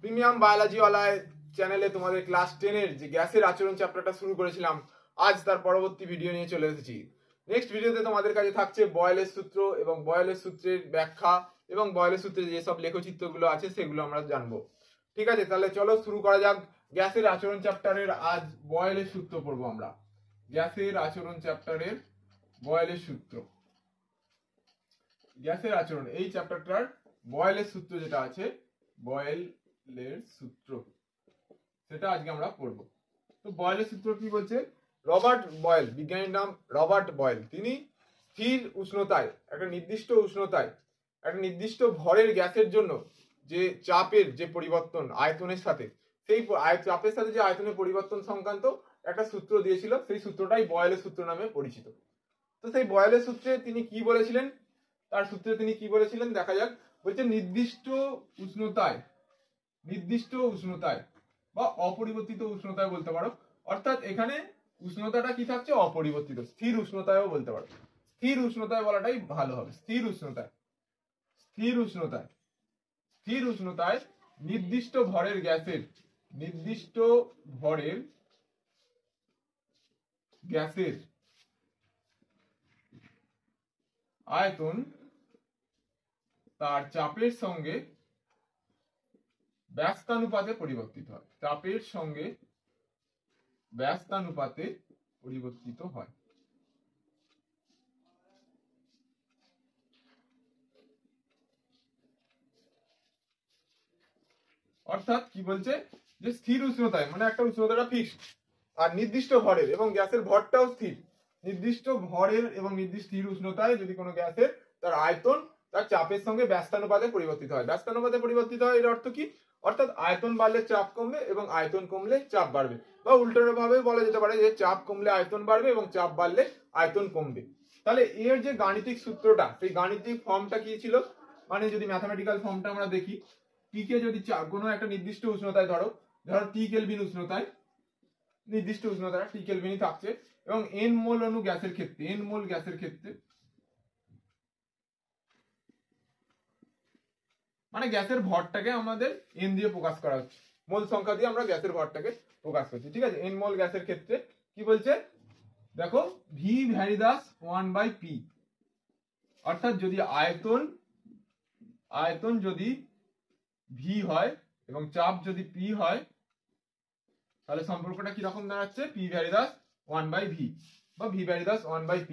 Premium বায়োলজিওয়ালা চ্যানেলে তোমাদের class 10 এর যে গ্যাসের আচরণ চ্যাপ্টারটা শুরু করেছিলাম, আজ তার পরবর্তী ভিডিও নিয়ে চলে এসেছি। নেক্সট ভিডিওতে তোমাদের কাছে থাকছে বয়েলের সূত্র এবং বয়েলের সূত্রের ব্যাখ্যা এবং বয়েলের সূত্রে যেসব লেখচিত্রগুলো আছে সেগুলো আমরা জানবো। ঠিক আছে, তাহলে চলো শুরু করা যাক। গ্যাসের আচরণ চ্যাপ্টারের আজ বয়েলের সূত্র পড়বো আমরা। গ্যাসের আচরণ চ্যাপ্টারের বয়েলের সূত্র, গ্যাসের আচরণ এই চ্যাপ্টারটার বয়েলের সূত্র যেটা আছে, বয়েলের সূত্র সেটা আজকে আমরা পড়বো। তো বয়েলের সূত্র কি বলছে? রবার্ট বয়েল, বিজ্ঞানীর নাম রবার্ট বয়েল, তিনি স্থির উষ্ণতায়, একটা নির্দিষ্ট উষ্ণতায়, একটা নির্দিষ্ট ভরের গ্যাসের জন্য যে চাপের যে পরিবর্তন আয়তনের সাথে, সেই চাপের সাথে যে আয়তনের পরিবর্তন সংক্রান্ত একটা সূত্র দিয়েছিল, সেই সূত্রটাই বয়েলের সূত্র নামে পরিচিত। তো সেই বয়েলের সূত্রে তিনি কি বলেছিলেন, তার সূত্রে তিনি কি বলেছিলেন দেখা যাক। বলছে নির্দিষ্ট উষ্ণতায় বা অপরিবর্তিত উষ্ণতায় বলতে পারো, অর্থাৎ এখানে উষ্ণতাটা কি থাকছে? অপরিবর্তিত। স্থির উষ্ণতায়ও বলতে পারো, স্থির উষ্ণতায় বলাটাই ভালো হবে। স্থির উষ্ণতায় নির্দিষ্ট ভরের গ্যাসের আয়তন তার চাপের সঙ্গে ব্যস্তানুপাতে পরিবর্তিত হয়। চাপের সঙ্গে ব্যস্তানুপাতে পরিবর্তিত হয়। অর্থাৎ কি বলছে? যে স্থির উষ্ণতায়, মানে একটা উষ্ণতাটা ফিক্সড আর নির্দিষ্ট ভরের, এবং গ্যাসের ভরটাও স্থির। নির্দিষ্ট ভরের এবং নির্দিষ্ট স্থির উষ্ণতায় যদি কোনো গ্যাসের তার আয়তন তার চাপের সঙ্গে ব্যস্তানুপাতে পরিবর্তিত হয়। ব্যস্তানুপাতে পরিবর্তিত হয় এর অর্থ কি? অর্থাৎ আয়তন বাড়লে চাপ কমবে এবং আয়তন কমলে চাপ বাড়বে, বা উল্টো ভাবে বলা যেতে পারে যে চাপ কমলে আয়তন বাড়বে এবং চাপ বাড়লে আয়তন কমবে। তাহলে এর যে গাণিতিক সূত্রটা, সেই গাণিতিক ফর্মটা কি ছিল? মানে যদি ম্যাথামেটিক্যাল ফর্মটা আমরা দেখি, টি কে যদি কোনো একটা নির্দিষ্ট উষ্ণতায় ধরো টি কেলভিন উষ্ণতায়, নির্দিষ্ট উষ্ণতা টি কেলভিনই থাকছে, এবং এন মোল অণু গ্যাসের ক্ষেত্রে, এন মোল গ্যাসের ক্ষেত্রে, মানে গ্যাসের ভরটাকে আমাদের এন দিয়ে প্রকাশ করা হচ্ছে, মোল সংখ্যা দিয়ে আমরা গ্যাসের ভরটাকে প্রকাশ করছি। ঠিক আছে, এন মোল গ্যাসের ক্ষেত্রে কি বলছে দেখো, ভি ভ্যারিদাস 1/p, অর্থাৎ যদি আয়তন যদি ভি হয় এবং চাপ যদি পি হয়, তাহলে সম্পর্কটা কি রকম দাঁড়াচ্ছে? পি ভ্যারিদাস 1/v বা ভি ভ্যারিদাস 1/p।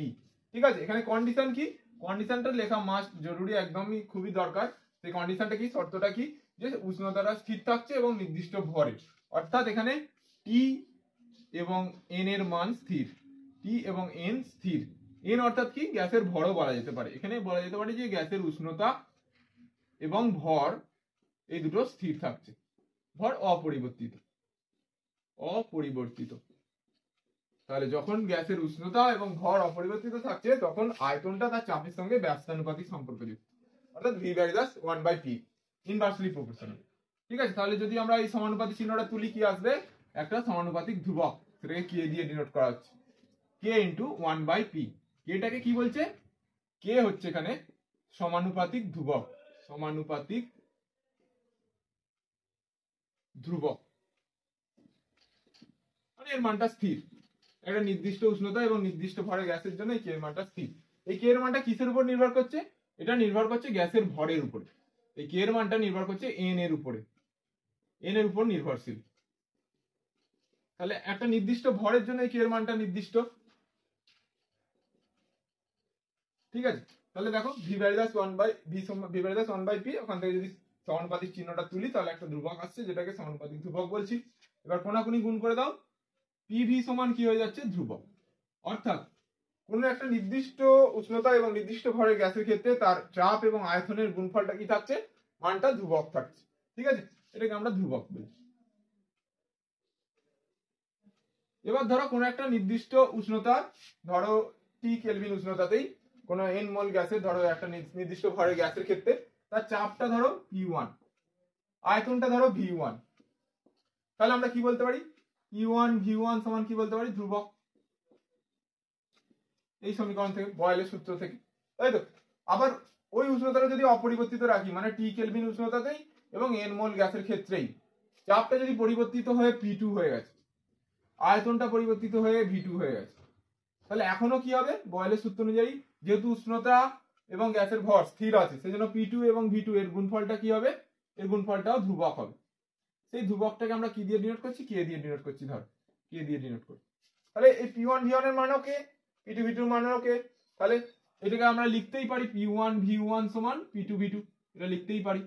ঠিক আছে, এখানে কন্ডিশন কি? কন্ডিশনটা লেখা মাস্ট, জরুরি, একদমই খুবই দরকার। সেই কন্ডিশনটা কি, শর্তটা কি? যে উষ্ণতাটা স্থির থাকছে এবং নির্দিষ্ট ভরে, অর্থাৎ এখানে টি এবং এন এর মান স্থির, টি এবং এন স্থির। এন অর্থাৎ কি? গ্যাসের ভরও বলা যেতে পারে। এখানে বলা যেতে পারে যে গ্যাসের উষ্ণতা এবং ভর এই দুটো স্থির থাকছে, ভর অপরিবর্তিত। তাহলে যখন গ্যাসের উষ্ণতা এবং ভর অপরিবর্তিত থাকছে, তখন আয়তনটা তার চাপের সঙ্গে ব্যস্তানুপাতিক সম্পর্কযুক্ত, অর্থাৎ ভি ভ্যারিদাস 1/p, ইনভার্সলি প্রপোর্শনাল। ঠিক আছে, তাহলে যদি আমরা এই সমানুপাতিক চিহ্নটা তুলি, কি আসবে? একটা সমানুপাতিক ধ্রুবক, সেটাকে কে দিয়ে ডিনোট করা হচ্ছে, কে ইন্টু 1/p। কেটাকে কি বলছে? কে হচ্ছে এখানে সমানুপাতিক ধ্রুবক, সমানুপাতিক ধ্রুবক, মানে এর মানটা স্থির। একটা নির্দিষ্ট উষ্ণতা এবং নির্দিষ্ট ভরের গ্যাসের জন্য এই কে এর মানটা স্থির। এই কে এর মানটা কিসের উপর নির্ভর করছে? এটা নির্ভর করছে গ্যাসের ভরের উপরে। এই কে এর মানটা নির্ভর করছে এন এর উপরে, এন এর উপর নির্ভরশীল। তাহলে একটা নির্দিষ্ট ভরের জন্য এই কে এর মানটা নির্দিষ্ট। ঠিক আছে, তাহলে দেখো ভি ভ্যারিদাস 1/p, ওখান থেকে যদি সমানুপাতিক চিহ্নটা তুলি, তাহলে একটা ধ্রুবক আসছে, যেটাকে সমানুপাতিক ধ্রুবক বলছি। এবার কোনাকুনি গুণ করে দাও, পিভি সমান কি হয়ে যাচ্ছে? ধ্রুবক। অর্থাৎ কোন একটা নির্দিষ্ট উষ্ণতা এবং নির্দিষ্ট ভরের গ্যাসের ক্ষেত্রে তার চাপ এবং আয়তনের গুণফলটা কি থাকছে? মানটা ধ্রুবক থাকছে। ঠিক আছে, এটাকে আমরা ধ্রুবক বলি। এবার ধরো কোন একটা নির্দিষ্ট উষ্ণতা, ধরো টি কেলভিন উষ্ণতাতেই কোন এন মোল গ্যাসের, ধরো একটা নির্দিষ্ট ভরের গ্যাসের ক্ষেত্রে তার চাপটা ধরো P1, আয়তনটা ধরো V1, তাহলে আমরা কি বলতে পারি? P1 V1 সমান কি বলতে পারি? ধ্রুবক। এই সমীকরণ থেকে, বয়েলের সূত্র থেকে, তাই তো। আবার ওই উষ্ণতাটা যদি অপরিবর্তিত রাখি, মানে টি কেলভিন উষ্ণতাতেই এবং n মোল গ্যাসের ক্ষেত্রেই চাপটা যদি পরিবর্তিত হয়ে P2 হয়ে গেছে, আয়তনটা পরিবর্তিত হয়ে V2 হয়ে গেছে, তাহলে এখনো কি হবে? বয়েলের সূত্র অনুযায়ী যেহেতু উষ্ণতা এবং গ্যাসের ভর স্থির আছে, সেজন্য P2 এবং V2 এর গুণফলটা কি হবে? এর গুণফলটাও ধ্রুবক হবে। সেই ধ্রুবকটাকে আমরা কি দিয়ে ডিনোট করছি? কে দিয়ে ডিনোট করছি, ধর কে দিয়ে ডিনোট করছি। তাহলে এই P1 V1 এর মানও কে, P2 V2 এর মানও কে, তাহলে এটাকে আমরা লিখতেই পারি P1 V1 সমান P2 V2, এটা লিখতেই পারি।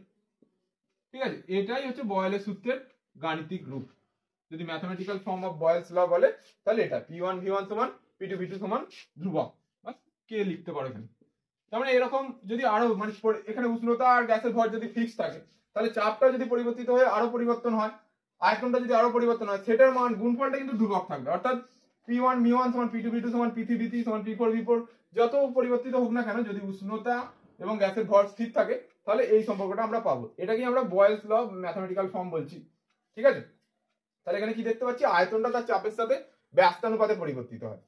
ঠিক আছে, এটাই হচ্ছে বয়েলের সূত্রের গাণিতিক রূপ। যদি ম্যাথমেটিক্যাল ফর্ম অফ বয়েলস ল বলে তাহলে এটা P1 V1 সমান P2 V2 সমান ধ্রুবক, বাস কে লিখতে পারো এখানে। তার মানে এরকম যদি আরো মানে এখানে উষ্ণতা আর গ্যাসের ভর যদি ফিক্স থাকে, তাহলে চাপটা যদি পরিবর্তিত হয়ে আরো পরিবর্তন হয়, আয়তনটা যদি আরো পরিবর্তন হয়, সেটার মান গুণফলটা কিন্তু ধ্রুবক থাকবে। অর্থাৎ P1 V1 সমান P2 V2 সমান P3 V3 সমান P4 V4 যত পরিবর্তিত হোক না কেন, যদি উষ্ণতা এবং গ্যাসের ভর স্থির থাকে, তাহলে এই সম্পর্কটা আমরা পাবো। এটাকে আমরা বয়েলস ল ম্যাথমেটিক্যাল ফর্ম বলছি। ঠিক আছে, তাহলে এখানে কি দেখতে পাচ্ছি? আয়তনটা তার চাপের সাথে ব্যস্তানুপাতে পরিবর্তিত হয়।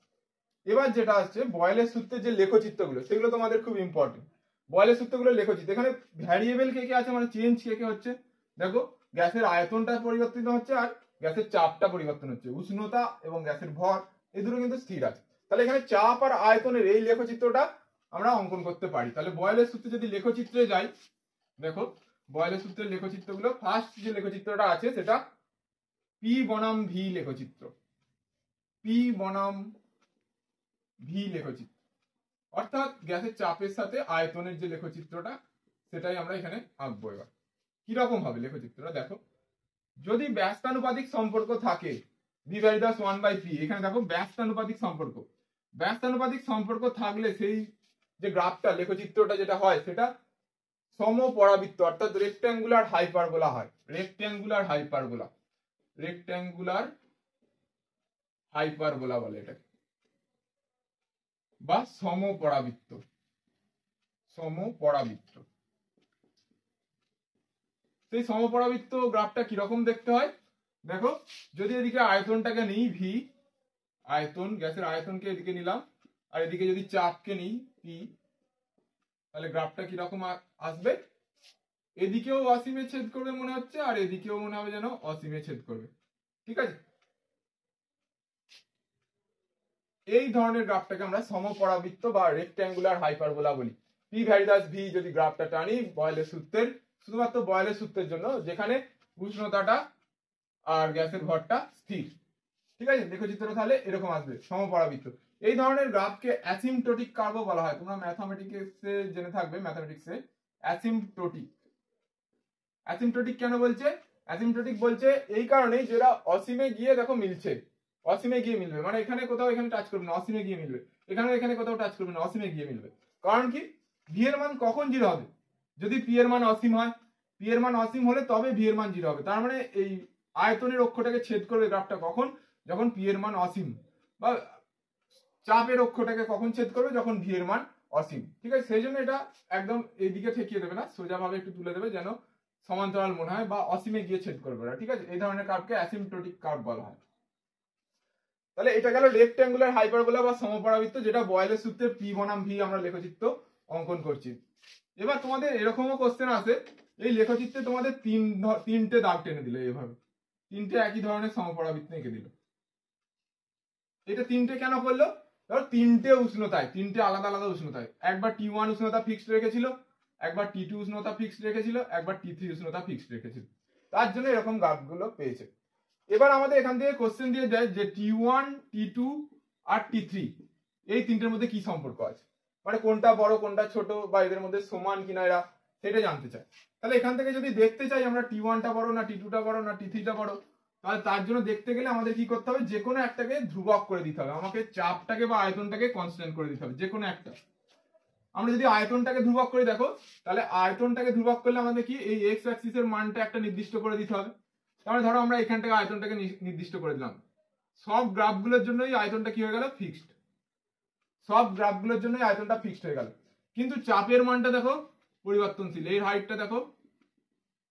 এবার যেটা আসছে বয়েলের সূত্রের যে লেখচিত্রগুলো, সেগুলো তোমাদের খুব ইম্পর্টেন্ট। বয়েলের সূত্রগুলো লেখচিত্র, এখানে ভ্যারিয়েবল কে কে আছে, মানে চেঞ্জ কে কে হচ্ছে। দেখো, গ্যাসের আয়তনটা পরিবর্তিত হচ্ছে আর গ্যাসের চাপটা পরিবর্তন হচ্ছে। উষ্ণতা এবং গ্যাসের ভর এই দুটো কিন্তু স্থির আছে। তাহলে এখানে চাপ আর আয়তনের এই লেখচিত্রটা আমরা অঙ্কন করতে পারি। তাহলে বয়েলের সূত্রে যদি লেখচিত্রে যাই, দেখো বয়েলের সূত্রের লেখচিত্রগুলো, ফার্স্ট যে লেখচিত্রটা আছে সেটা P বনাম V লেখচিত্র, P বনাম V লেখচিত্র, অর্থাৎ গ্যাসের চাপের সাথে আয়তনের যে লেখচিত্রটা সেটাই আমরা এখানে আঁকবো। এবার কিরকম হবে লেখচিত্রটা দেখো, যদি ব্যস্তানুপাতিক সম্পর্ক থাকে V/1/P, এখানে দেখো ব্যস্তানুপাতিক সম্পর্ক, ব্যস্তানুপাতিক সম্পর্ক থাকলে সেই যে গ্রাফটা লেখচিত্রটা যেটা হয় সেটা সমপরাবৃত্ত অর্থাৎ রেক্ট্যাঙ্গুলার হাইপারবোলা হয়। রেক্ট্যাঙ্গুলার হাইপারবোলা, রেক্ট্যাঙ্গুলার হাইপারবোলা বলে এটাকে, বা সমপরাবৃত্ত, সমপরাবৃত্ত। সেই সমপরাবৃত্ত গ্রাফটা কিরকম দেখতে হয় দেখো, যদি এদিকে আয়তনটাকে নিই V, আয়তন গ্যাসের আয়তনকে এদিকে নিলাম, আর এদিকে যদি চাপকে নিই P, তাহলে গ্রাফটা কিরকম আসবে? এদিকেও অসীমে ছেদ করবে মনে হচ্ছে, আর এদিকেও মনে হবে যেন অসীমে ছেদ করবে। ঠিক আছে, এই ধরনের গ্রাফটাকে আমরা সমপরাবৃত্ত বা রেক্ট্যাঙ্গুলার হাইপারবোলা বলি। P/V যদি গ্রাফটা টানি বয়েলের সূত্রের, শুধুমাত্র বয়েলের সূত্রের জন্য, যেখানে উষ্ণতাটা আর গ্যাসের ভরটা স্থির। ঠিক আছে, লেখচিত্র তাহলে এরকম আসবে, সমপরাবৃত্ত। এই ধরনের গ্রাফকে অ্যাসিম্পটোটিক কার্ভও বলা হয়। তোমরা ম্যাথমেটিক্সে জেনে থাকবে, ম্যাথমেটিক্সে অ্যাসিম্পটোটিক। অ্যাসিম্পটোটিক কেন বলছে? অ্যাসিম্পটোটিক বলছে এই কারণেই, যেটা অসীমে গিয়ে দেখো মিলছে, অসীমে গিয়ে মিলবে, মানে এখানে কোথাও এখানে টাচ করবে না, অসীমে গিয়ে মিলবে, এখানে কোথাও টাচ করবে না, অসীমে গিয়ে মিলবে। কারণ কি? ভি এর মান কখন 0 হবে? যদি পি এর মান অসীম হয়। পি এর মান অসীম হলে তবে ভি এর মান 0 হবে। তার মানে এই আয়তনের অক্ষটাকে ছেদ করবে গ্রাফটা কখন? যখন পি এর মান অসীম। বা চাপের অক্ষটাকে কখন ছেদ করবে? যখন ভি এর মান অসীম। ঠিক আছে, সেই জন্য এটা একদম এইদিকে ঠেকিয়ে দেবে না, সোজাভাবে একটু তুলে দেবে যেন সমান্তরাল মনে হয়, বা অসীমে গিয়ে ছেদ করবে না। ঠিক আছে, এই ধরনের কার্ভকে অ্যাসিম্পটোটিক কার্ভ বলা হয়। তাহলে এটা গেল রেক্ট্যাঙ্গুলার হাইপারবোলা বা সমপরাবৃত্ত, যেটা বয়েলের সূত্রে P বনাম V আমরা লেখচিত্র অঙ্কন করছি। এবার তোমাদের এরকমও কোশ্চেন আসে, এই লেখচিত্রে তোমাদের তিনটে দাগ টেনে দিল, এইভাবে তিনটে একই ধরনের সমপরাবৃত্ত এঁকে দিল। এটা তিনটে কেন করলো? ধরো তিনটে উষ্ণতায়, তিনটে আলাদা আলাদা উষ্ণতায়, একবার T1 উষ্ণতা ফিক্সড রেখেছিল, একবার T2 উষ্ণতা ফিক্সড রেখেছিল, একবার T3 উষ্ণতা ফিক্সড রেখেছিল। তার জন্য এরকম গ্রাফগুলো পেয়েছে। এবার আমাদের এখান থেকে কোশ্চেন দিয়ে দেয় যে T1, T2 আর T3 এই তিনটের মধ্যে কি সম্পর্ক আছে, মানে কোনটা বড় কোনটা ছোট, বা এদের মধ্যে সমান কিনা এরা, সেটা জানতে চায়। তাহলে এখান থেকে যদি দেখতে চাই আমরা T1টা বড় না T2টা বড় না T3টা বড়, তাহলে তার জন্য দেখতে গেলে আমাদের কি করতে হবে? যে কোনো একটাকে ধ্রুবক করে দিতে হবে, আমাকে চাপটাকে বা আয়তনটাকে কনস্ট্যান্ট করে দিতে হবে, যে কোনো একটা। আমরা যদি আয়তনটাকে ধ্রুবক করে দেখো, তাহলে আয়তনটাকে ধ্রুবক করলে আমাদের কি এই এক্স অ্যাক্সিসের মানটা একটা নির্দিষ্ট করে দিতে হবে। তাহলে ধরো আমরা এখান থেকে আয়তনটাকে নির্দিষ্ট করে দিলাম, সব গ্রাফগুলোর জন্যই আয়তনটা কি হয়ে গেল? ফিক্সড। সব গ্রাফগুলোর জন্যই আয়তনটা ফিক্সড হয়ে গেল, কিন্তু চাপের মানটা দেখো পরিবর্তনশীল। এই হাইটটা দেখো,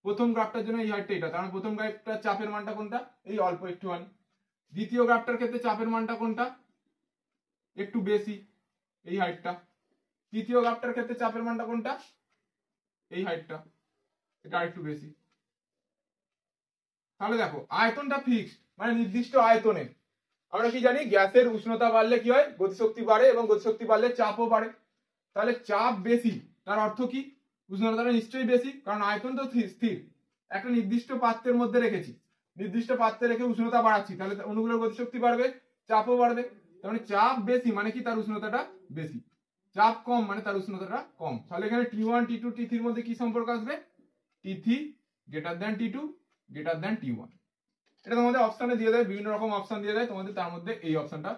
প্রথম গ্রাফটার জন্য এই হাইটটা এটা, কারণ প্রথম গ্রাফটার চাপের মানটা কোনটা? এই অল্প একটুখানি। দ্বিতীয় গ্রাফটার ক্ষেত্রে চাপের মানটা কোনটা? একটু বেশি, এই হাইটটা। তৃতীয় গ্রাফটার ক্ষেত্রে চাপের মানটা কোনটা? এই হাইটটা, এটা আরেকটু বেশি। তাহলে দেখো আয়তনটা ফিক্সড, মানে নির্দিষ্ট আয়তনে। আমরা কি জানি গ্যাসের উষ্ণতা বাড়লে কি হয়, গতিশক্তি বাড়ে, এবং গতিশক্তি বাড়লে চাপও বাড়ে। তাহলে চাপ বেশি তার অর্থ কি, উষ্ণতাটা নিশ্চয়ই বেশি, কারণ আয়তন তো স্থির, একটা নির্দিষ্ট পাত্রের মধ্যে রেখেছি, নির্দিষ্ট পাত্রে রেখে উষ্ণতা বাড়াচ্ছি, তাহলে অণুগুলোর গতিশক্তি বাড়বে, চাপও বাড়বে। তার মানে চাপ বেশি মানে কি, তার উষ্ণতাটা বেশি। চাপ কম মানে তার উষ্ণতাটা কম। তাহলে এখানে T1 T2 T3 এর মধ্যে কি সম্পর্ক আসবে, T3 greater than T2 greater than T1। এটা তোমাদের অপশনে দিয়ে দেয়, বিভিন্ন রকম অপশন দিয়ে দেয় তোমাদের, তার মধ্যে এই অপশনটা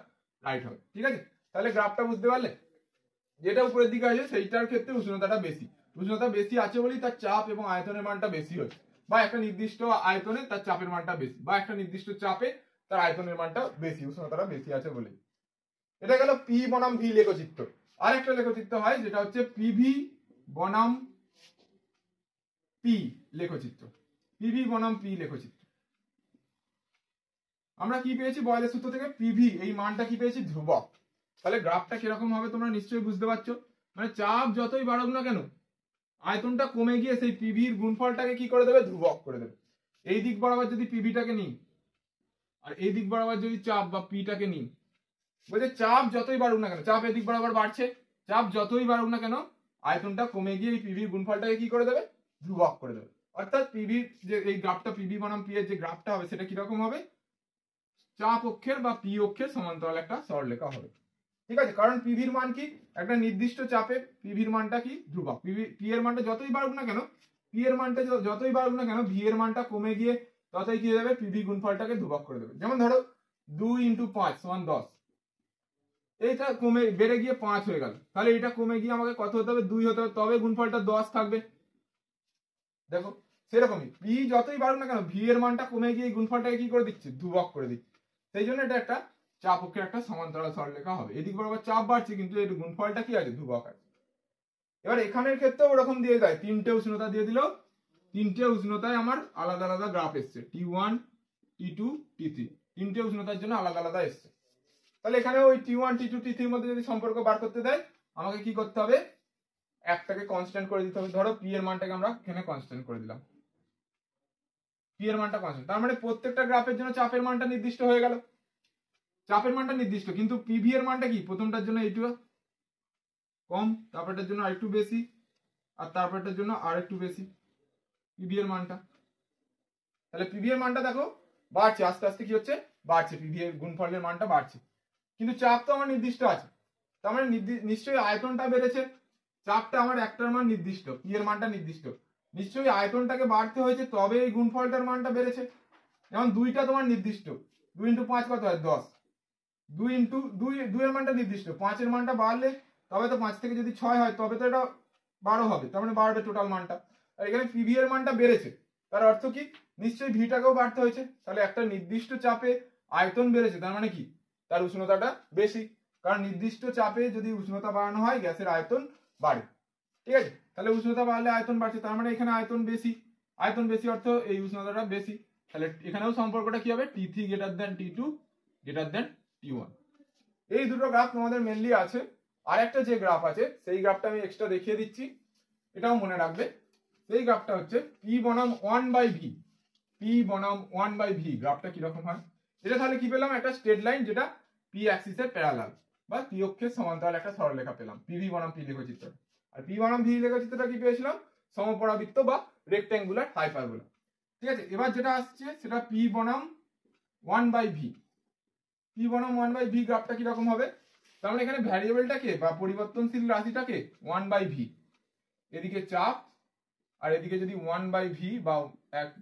রাইট হবে। ঠিক আছে, তাহলে গ্রাফটা বুঝতে পারলে, যেটা উপরের দিকে আছে সেইটার ক্ষেত্রে উষ্ণতাটা বেশি, উষ্ণতা বেশি আছে বলেই তার চাপ এবং আয়তনের মানটা বেশি হচ্ছে, বা একটা নির্দিষ্ট আয়তনে তার চাপের মানটা বেশি, বা একটা নির্দিষ্ট চাপে তার আয়তনের মানটা বেশি, উষ্ণতাটা বেশি আছে বলে। এটা গেল পি বনাম ভি লেখচিত্র। আরেকটা লেখচিত্র হয় যেটা হচ্ছে পিভি বনাম পি লেখচিত্র। পিভি বনাম পি লেখচিত্র। আমরা কি পেয়েছি বয়লের সূত্র থেকে, পিভি এই মানটা কি পেয়েছি, ধ্রুবক। তাহলে গ্রাফটা কিরকম হবে তোমরা নিশ্চয়ই বুঝতে পারছো, মানে চাপ যতই বাড়ুক না কেন আয়তনটা কমে গিয়ে সেই পিভির গুণফলটাকে কি করে দেবে, ধ্রুবক করে দেবে। এই দিক বরাবর যদি পিভিটাকে নিই আর এই দিক বরাবর যদি চাপ বা পিটাকে নিই, বলছে চাপ যতই বাড়ুক না কেন, চাপ এদিক বরাবর বাড়ছে, চাপ যতই বাড়ুক না কেন আয়তনটা কমে গিয়ে এই পিভির গুণফলটাকে কি করে দেবে, ধ্রুবক করে দেবে। অর্থাৎ পিভির যে এই গ্রাফটা, পিভি বনাম পি এর যে গ্রাফটা হবে সেটা কিরকম হবে, চাপ অক্ষের বা পি অক্ষের সমান্তরাল একটা সরলরেখা হবে। ঠিক আছে, কারণ পিভির মান কি, একটা নির্দিষ্ট চাপে পিভির মানটা কি ধ্রুবক, পি এর মানটা যতই বাড়ুক না কেন, পি এর মানটা যতই বাড়ুক না কেন ভি এর মানটা কমে গিয়ে ততই কি হয়ে যাবে, পিভি গুণফলটাকে ধ্রুবক করে দেবে। যেমন ধরো 2 × 5 = 10, এইটা কমে বেড়ে গিয়ে 5 হয়ে গেল, তাহলে এটা কমে গিয়ে আমাকে কত হতে হবে, 2 হতে হবে, তবে গুণফলটা 10 থাকবে। দেখো সেরকমই পি যতই বাড়ুক না কেন ভি এর মানটা কমে গিয়ে গুণফলটাকে কি করে দিচ্ছে, ধ্রুবক করে দিচ্ছে। সেই জন্য এটা একটা চাপ অক্ষের একটা সমান্তরাল সরলরেখা হবে। এদিক বরাবর চাপ বাড়ছে কিন্তু এর গুণফলটা কি আছে, ধ্রুবক আছে। এবার এখানের ক্ষেত্রেও ওরকম দিয়ে দেয়, তিনটে উষ্ণতা দিয়ে দিল, তিনটে উষ্ণতায় আমার আলাদা আলাদা গ্রাফ এসছে, T1 T2 T3, তিনটে উষ্ণতার জন্য আলাদা আলাদা এসছে। তাহলে এখানে ওই T1 T2 T3 এর মধ্যে যদি সম্পর্ক বার করতে দেয় আমাকে কি করতে হবে, একটাকে কনস্ট্যান্ট করে দিতে হবে। ধরো পি এর মানটাকে আমরা এখানে কনস্ট্যান্ট করে দিলাম, পি এর মানটা কনস্ট্যান্ট, তার মানে প্রত্যেকটা গ্রাফের জন্য চাপের মানটা নির্দিষ্ট হয়ে গেল, চাপের মানটা নির্দিষ্ট, কিন্তু পিভি এর মানটা কি, প্রথমটার জন্য এইটু কম, তারপরটার জন্য আরেকটু বেশি, আর তারপরটার জন্য আরেকটু বেশি পিভি এর মানটা। তাহলে পিভি এর মানটা দেখো বাড়ছে, আস্তে আস্তে কি হচ্ছে, বাড়ছে, পিভি এর গুণফলের মানটা বাড়ছে, কিন্তু চাপ তো আমার নির্দিষ্ট আছে, তার মানে নিশ্চয়ই আয়তনটা বেড়েছে, চাপটা আমার একটার মান নির্দিষ্ট, পি এর মানটা নির্দিষ্ট, নিশ্চয়ই আয়তনটাকে বাড়তে হয়েছে তবে এই গুণফলটার মানটা বেড়েছে। যেমন 2টা তোমার নির্দিষ্ট, 2 × 5 কত হয়, 10, 2 × 2 এর মানটা নির্দিষ্ট, 5 এর মানটা বাড়লে তবে তো 5 থেকে যদি 6 হয় তবে তো এটা 12 হবে, তার মানে বাড়বে টোটাল মানটা। আর এখানে পিভি এর মানটা বেড়েছে, তার অর্থ কি, নিশ্চয়ই ভিটাকেও বাড়তে হয়েছে, তাহলে একটা নির্দিষ্ট চাপে আয়তন বেড়েছে, তার মানে কি, তার উষ্ণতাটা বেশি, কারণ নির্দিষ্ট চাপে যদি উষ্ণতা বাড়ানো হয় গ্যাসের আয়তন বাড়ে। ঠিক আছে, তাহলে উষ্ণতা বাড়লে আয়তন বাড়ছে, তার মানে এখানে আয়তন বেশি, আয়তন বেশি অর্থ এই উষ্ণতাটা বেশি। তাহলে এখানেও সম্পর্কটা কি হবে, T3 > T2 > T1। এই দুটো গ্রাফ তোমাদের মেনলি আছে। আর একটা যে গ্রাফ আছে সেই গ্রাফটা আমি এক্সট্রা দেখিয়ে দিচ্ছি, এটাও মনে রাখবে। সেই গ্রাফটা হচ্ছে P বনাম 1/v, P বনাম 1/v গ্রাফটা কিরকম হয়, এটা তাহলে কি পেলাম, একটা স্ট্রেট লাইন যেটা P অ্যাক্সিসের প্যারালাল বা P অক্ষের সমান্তরাল একটা সরলরেখা পেলাম, পিভি বনাম পি লেখচিত্র। আর P বনাম v লেখচিত্রটা কি পেয়েছিলাম, সমপরাবৃত্ত বা রেক্ট্যাঙ্গুলার হাইপারবোলা। ঠিক আছে, এবার যেটা আসছে সেটা P বনাম 1/v, P বনাম 1/v গ্রাফটা কিরকম হবে, তার মানে এখানে ভ্যারিয়েবলটাকে বা পরিবর্তনশীল রাশিটাকে 1/v, এদিকে চাপ আর এদিকে যদি 1/v বা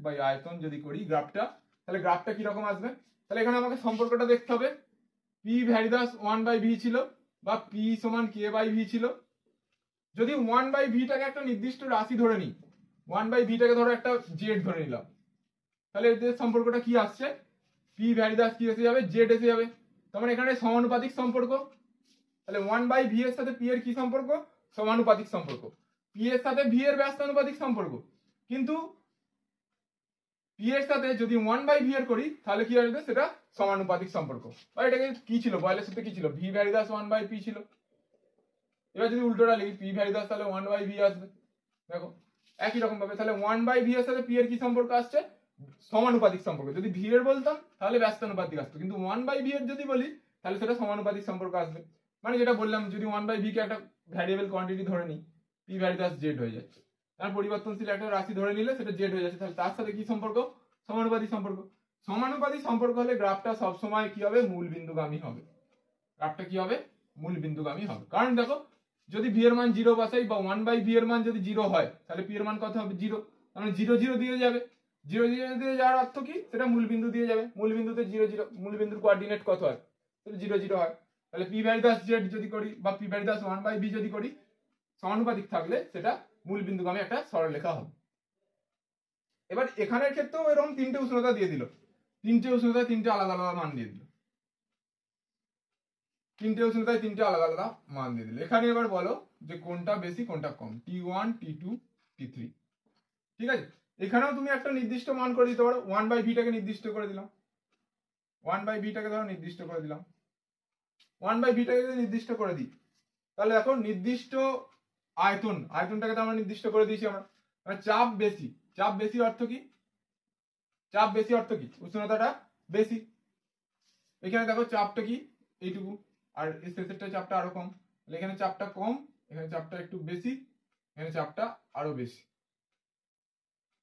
1 আয়তন যদি করি গ্রাফটা, তাহলে গ্রাফটা কিরকম আসবে। তাহলে এখানে আমাকে সম্পর্কটা দেখতে হবে, P ভ্যারিদাস 1/v ছিল বা P সমান k/v ছিল। যদি 1/v টাকে একটা নির্দিষ্ট রাশি ধরে নিই, 1/v টাকে ধরো একটা জেড ধরে নিলাম, তাহলে এদের সম্পর্কটা কি আসছে, P ভ্যারিদাস কি এসে যাবে, জেড এসে যাবে, তার মানে এখানে সমানুপাতিক সম্পর্ক। তাহলে 1/v এর সাথে P এর কি সম্পর্ক, সমানুপাতিক সম্পর্ক, P এর সাথে V এর ব্যস্তানুপাতিক সম্পর্ক, কিন্তু P এর সাথে যদি 1/v এর করি তাহলে কি আসবে, সেটা সমানুপাতিক সম্পর্ক। বা এটাকে কি ছিল, বয়লের সাথে কি ছিল, V ভ্যারিদাস 1/p ছিল। এবার যদি উল্টোটা লিখি, P ভ্যারিদাস তাহলে 1/v আসবে। দেখো একই রকম ভাবে তাহলে 1/v এর সাথে P এর কি সম্পর্ক আসছে, সমানুপাতিক সম্পর্ক। যদি ভি এর বলতাম তাহলে ব্যস্তানুপাতিক আসতো, কিন্তু 1/v এর যদি বলি তাহলে সেটা সমানুপাতিক সম্পর্ক আসবে। মানে যেটা বললাম, যদি 1/v কে একটা ভ্যারিয়েবল কোয়ান্টিটি ধরে নিই, পি ভ্যারিদাস জেড হয়ে যাচ্ছে, তার পরিবর্তনশীল একটা রাশি ধরে নিলে সেটা জেড হয়ে যাচ্ছে, তাহলে তার সাথে কি সম্পর্ক? সমানুপাতিক সম্পর্ক। সমানুপাতিক সম্পর্ক হলে গ্রাফটা সবসময় কি হবে? মূল বিন্দুগামী হবে। গ্রাফটা কি হবে? মূল বিন্দুগামী হবে। কারণ দেখো, যদি ভি এর মান 0 বসাই বা 1/v এর মান যদি 0 হয় তাহলে পি এর মান কত হবে? 0। মানে 0 0 দিয়ে যাবে। 0 0 দিয়ে যাওয়ার অর্থ কি? সেটা মূল বিন্দু দিয়ে যাবে। মূল বিন্দুতে 0 0, মূল বিন্দুর কোঅর্ডিনেট কত হয়? 0 0 হয়। তাহলে পি ভ্যারিদাস জেড যদি করি বা পি ভ্যারিদাস 1/v যদি করি, সমানুপাতিক থাকলে সেটা মূল বিন্দুগামী একটা সরলরেখা হবে। এবার এখানের ক্ষেত্রেও এরকম তিনটে উষ্ণতা দিয়ে দিল, তিনটে উষ্ণতায় তিনটে আলাদা আলাদা মান দিয়ে দিল, তিনটে উষ্ণতায় তিনটে আলাদা আলাদা মান দিয়ে দিল। এখানে এবার বলো যে কোনটা বেশি কোনটা কম, T1 T2 T3। ঠিক আছে, এখানেও তুমি একটা নির্দিষ্ট মান করে দিতে পারো। 1/v টাকে নির্দিষ্ট করে দিলাম, 1/v টাকে ধরো নির্দিষ্ট করে দিলাম। 1/v টাকে যদি নির্দিষ্ট করে দিই তাহলে দেখো নির্দিষ্ট আয়তনটাকে তো আমরা নির্দিষ্ট করে দিয়েছি আমরা। মানে চাপ বেশি, চাপ বেশি অর্থ কি? চাপ বেশি অর্থ কি? উষ্ণতাটা বেশি। এখানে দেখো চাপটা কি? এইটুকু, আর শেষেরটা চাপটা আরো কম। এখানে চাপটা কম, এখানে চাপটা একটু বেশি, এখানে চাপটা আরো বেশি।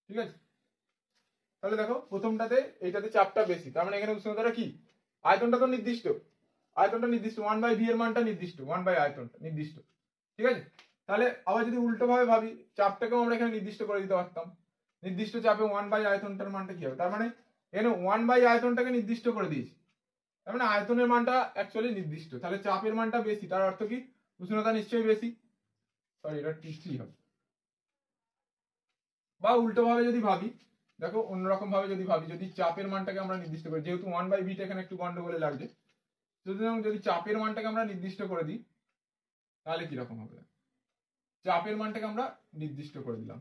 ঠিক আছে, তাহলে দেখো প্রথমটাতে এইটাতে চাপটা বেশি, তার মানে এখানে উষ্ণতাটা কি? আয়তনটা তো নির্দিষ্ট, আয়তনটা নির্দিষ্ট, 1/v এর মানটা নির্দিষ্ট, 1/, আয়তনটা নির্দিষ্ট। ঠিক আছে, তাহলে আবার যদি উল্টো ভাবে ভাবি, চাপটাকেও আমরা এখানে নির্দিষ্ট করে দিতে পারতাম। নির্দিষ্ট চাপে 1/, আয়তনটার মানটা কি হবে? তার মানে এখানে 1/, আয়তনটাকে নির্দিষ্ট করে দিয়েছি, তার মানে আয়তনের মানটা অ্যাকচুয়ালি নির্দিষ্ট। তাহলে চাপের মানটা বেশি, তার অর্থ কি? উষ্ণতা নিশ্চয়ই বেশি। সরি, এটা T3 হবে। বা উল্টো ভাবে যদি ভাবি, দেখো অন্যরকম ভাবে যদি ভাবি, যদি চাপের মানটাকে আমরা নির্দিষ্ট করি, যেহেতু 1/v টা এখানে একটু গন্ডগোলে লাগছে, সুতরাং যদি চাপের মানটাকে আমরা নির্দিষ্ট করে দিই তাহলে কিরকম হবে? চাপের মানটাকে আমরা নির্দিষ্ট করে দিলাম,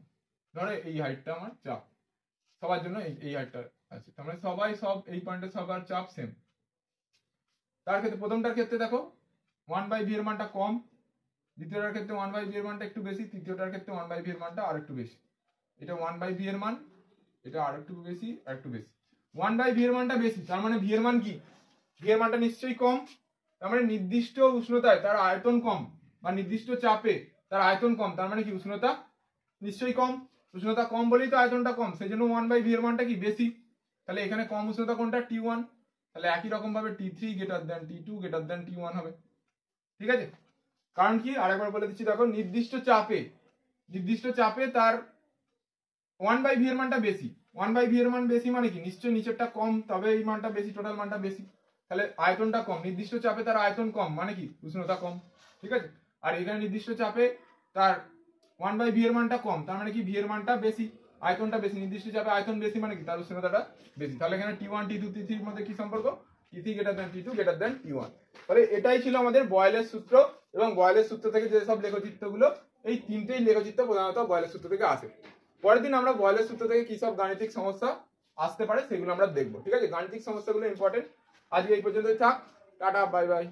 ধরো এই হাইটটা আমার চাপ, সবার জন্য এই হাইটটা আছে, তার মানে সবাই সব এই পয়েন্টে সবার চাপ সেম। তার ক্ষেত্রে প্রথমটার ক্ষেত্রে দেখো 1/v এর মানটা কম, দ্বিতীয়টার ক্ষেত্রে 1/v এর মানটা একটু বেশি, তৃতীয়টার ক্ষেত্রে 1/v এর মানটা আর একটু বেশি। এটা 1/v এর মান, এটা আর একটু বেশি, আর একটু বেশি। 1/v এর মানটা বেশি, তার মানে ভি এর মান কি? ভি এর মানটা নিশ্চয়ই কম, তার মানে নির্দিষ্ট উষ্ণতায় তার আয়তন কম, বা নির্দিষ্ট চাপে তার আয়তন কম, তার মানে কি? উষ্ণতা নিশ্চয়ই কম। উষ্ণতা কম বলেই তো আয়তনটা কম, সেই জন্য 1/v এর মানটা কি? বেশি। তাহলে এখানে কম উষ্ণতা কোনটা? T1। তাহলে একই রকম ভাবে T3 greater than T2 greater than T1 হবে। ঠিক আছে, কারণ কি? আরেকবার বলে দিচ্ছি, দেখো নির্দিষ্ট চাপে তার 1/v এর মানটা বেশি। 1/v এর মান বেশি মানে কি? নিশ্চয়ই নিচেরটা কম, তবে এই মানটা বেশি, টোটাল মানটা বেশি। তাহলে আয়তনটা কম, নির্দিষ্ট চাপে তার আয়তন কম মানে কি? উষ্ণতা কম। ঠিক আছে, আর এখানে নির্দিষ্ট চাপে তার 1/v এর মানটা কম, তার মানে কি? ভি এর মানটা বেশি, আয়তনটা বেশি। নির্দিষ্ট চাপে আয়তন বেশি মানে কি? তার উষ্ণতাটা বেশি। তাহলে এখানে T1 T2 T3 এর মধ্যে কি সম্পর্ক? T3 greater than T2 greater than T1। তাহলে এটাই ছিল আমাদের বয়েলের সূত্র, এবং বয়েলের সূত্র থেকে যে সব লেখচিত্রগুলো, এই তিনটেই লেখচিত্র প্রধানত বয়েলের সূত্র থেকে আসে। পরের দিন আমরা বয়েলের সূত্র থেকে কি সব গাণিতিক সমস্যা আসতে পারে সেগুলো আমরা দেখবো। ঠিক আছে, গাণিতিক সমস্যাগুলো ইম্পর্টেন্ট। আজকে এই পর্যন্তই থাক, টাটা, বাই বাই।